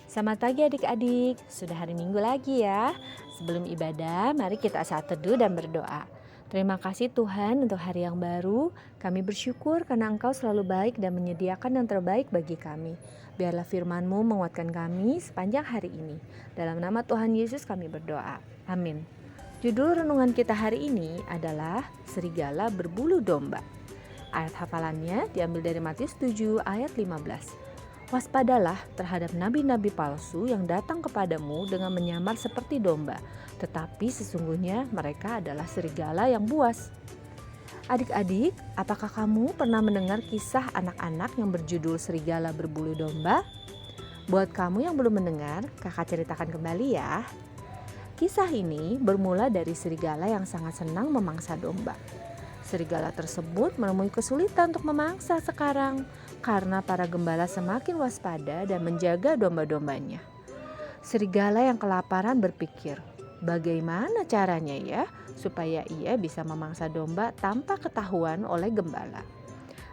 Selamat pagi adik-adik, sudah hari Minggu lagi ya. Sebelum ibadah, mari kita saat teduh dan berdoa. Terima kasih Tuhan untuk hari yang baru. Kami bersyukur karena Engkau selalu baik dan menyediakan yang terbaik bagi kami. Biarlah firman-Mu menguatkan kami sepanjang hari ini. Dalam nama Tuhan Yesus kami berdoa. Amin. Judul renungan kita hari ini adalah Serigala Berbulu Domba. Ayat hafalannya diambil dari Matius 7 ayat 15. Waspadalah terhadap nabi-nabi palsu yang datang kepadamu dengan menyamar seperti domba, tetapi sesungguhnya mereka adalah serigala yang buas. Adik-adik, apakah kamu pernah mendengar kisah anak-anak yang berjudul Serigala Berbulu Domba? Buat kamu yang belum mendengar, kakak ceritakan kembali ya. Kisah ini bermula dari serigala yang sangat senang memangsa domba. Serigala tersebut menemui kesulitan untuk memangsa sekarang karena para gembala semakin waspada dan menjaga domba-dombanya. Serigala yang kelaparan berpikir, bagaimana caranya ya supaya ia bisa memangsa domba tanpa ketahuan oleh gembala.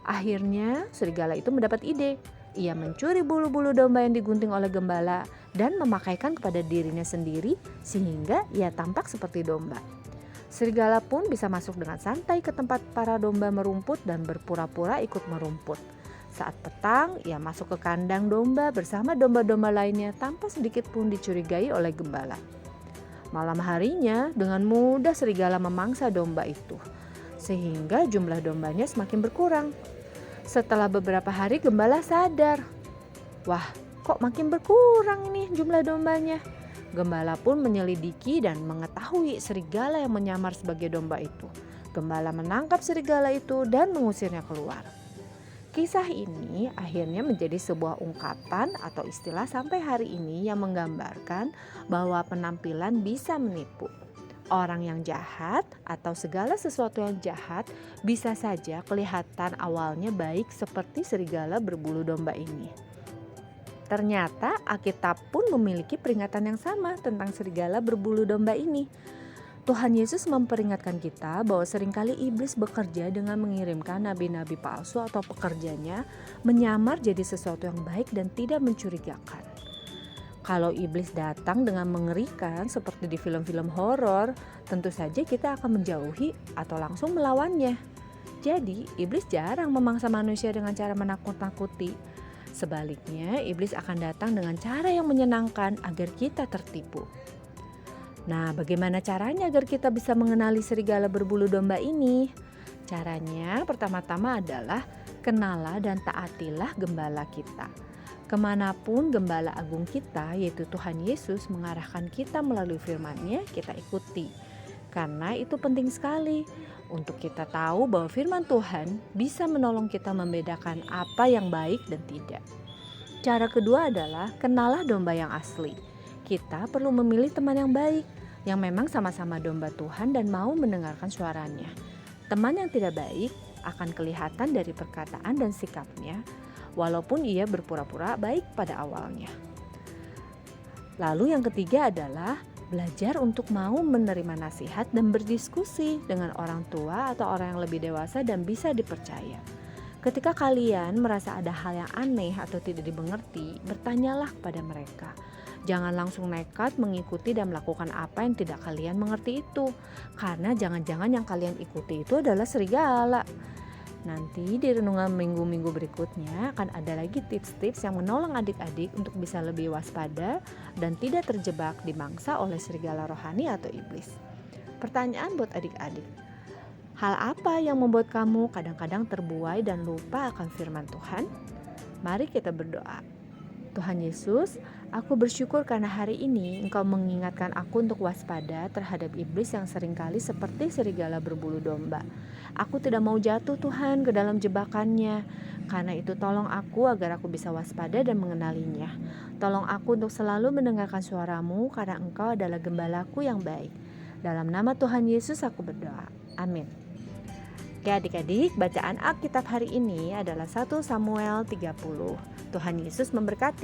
Akhirnya serigala itu mendapat ide. Ia mencuri bulu-bulu domba yang digunting oleh gembala dan memakaikan kepada dirinya sendiri sehingga ia tampak seperti domba. Serigala pun bisa masuk dengan santai ke tempat para domba merumput dan berpura-pura ikut merumput. Saat petang, ia masuk ke kandang domba bersama domba-domba lainnya tanpa sedikit pun dicurigai oleh gembala. Malam harinya, dengan mudah serigala memangsa domba itu, sehingga jumlah dombanya semakin berkurang. Setelah beberapa hari, gembala sadar, wah, kok makin berkurang ini jumlah dombanya. Gembala pun menyelidiki dan mengetahui serigala yang menyamar sebagai domba itu. Gembala menangkap serigala itu dan mengusirnya keluar. Kisah ini akhirnya menjadi sebuah ungkapan atau istilah sampai hari ini yang menggambarkan bahwa penampilan bisa menipu. Orang yang jahat atau segala sesuatu yang jahat bisa saja kelihatan awalnya baik seperti serigala berbulu domba ini. Ternyata Alkitab pun memiliki peringatan yang sama tentang serigala berbulu domba ini. Tuhan Yesus memperingatkan kita bahwa seringkali iblis bekerja dengan mengirimkan nabi-nabi palsu atau pekerjanya menyamar jadi sesuatu yang baik dan tidak mencurigakan. Kalau iblis datang dengan mengerikan seperti di film-film horor, tentu saja kita akan menjauhi atau langsung melawannya. Jadi, iblis jarang memangsa manusia dengan cara menakut-nakuti. Sebaliknya, iblis akan datang dengan cara yang menyenangkan agar kita tertipu. Nah, bagaimana caranya agar kita bisa mengenali serigala berbulu domba ini? Caranya pertama-tama adalah kenalah dan taatilah gembala kita. Kemanapun gembala agung kita, yaitu Tuhan Yesus, mengarahkan kita melalui firman-Nya, kita ikuti. Karena itu penting sekali untuk kita tahu bahwa firman Tuhan bisa menolong kita membedakan apa yang baik dan tidak. Cara kedua adalah kenalah domba yang asli. Kita perlu memilih teman yang baik, yang memang sama-sama domba Tuhan dan mau mendengarkan suaranya. Teman yang tidak baik akan kelihatan dari perkataan dan sikapnya, walaupun ia berpura-pura baik pada awalnya. Lalu yang ketiga adalah belajar untuk mau menerima nasihat dan berdiskusi dengan orang tua atau orang yang lebih dewasa dan bisa dipercaya. Ketika kalian merasa ada hal yang aneh atau tidak dimengerti, bertanyalah kepada mereka. Jangan langsung nekat mengikuti dan melakukan apa yang tidak kalian mengerti itu, karena jangan-jangan yang kalian ikuti itu adalah serigala. Nanti di renungan minggu-minggu berikutnya akan ada lagi tips-tips yang menolong adik-adik untuk bisa lebih waspada dan tidak terjebak dimangsa oleh serigala rohani atau iblis. Pertanyaan buat adik-adik, hal apa yang membuat kamu kadang-kadang terbuai dan lupa akan firman Tuhan? Mari kita berdoa. Tuhan Yesus, aku bersyukur karena hari ini Engkau mengingatkan aku untuk waspada terhadap iblis yang seringkali seperti serigala berbulu domba. Aku tidak mau jatuh Tuhan ke dalam jebakannya. Karena itu tolong aku agar aku bisa waspada dan mengenalinya. Tolong aku untuk selalu mendengarkan suara-Mu karena Engkau adalah gembalaku yang baik. Dalam nama Tuhan Yesus aku berdoa. Amin. Oke adik-adik, bacaan Alkitab hari ini adalah 1 Samuel 30. Tuhan Yesus memberkati.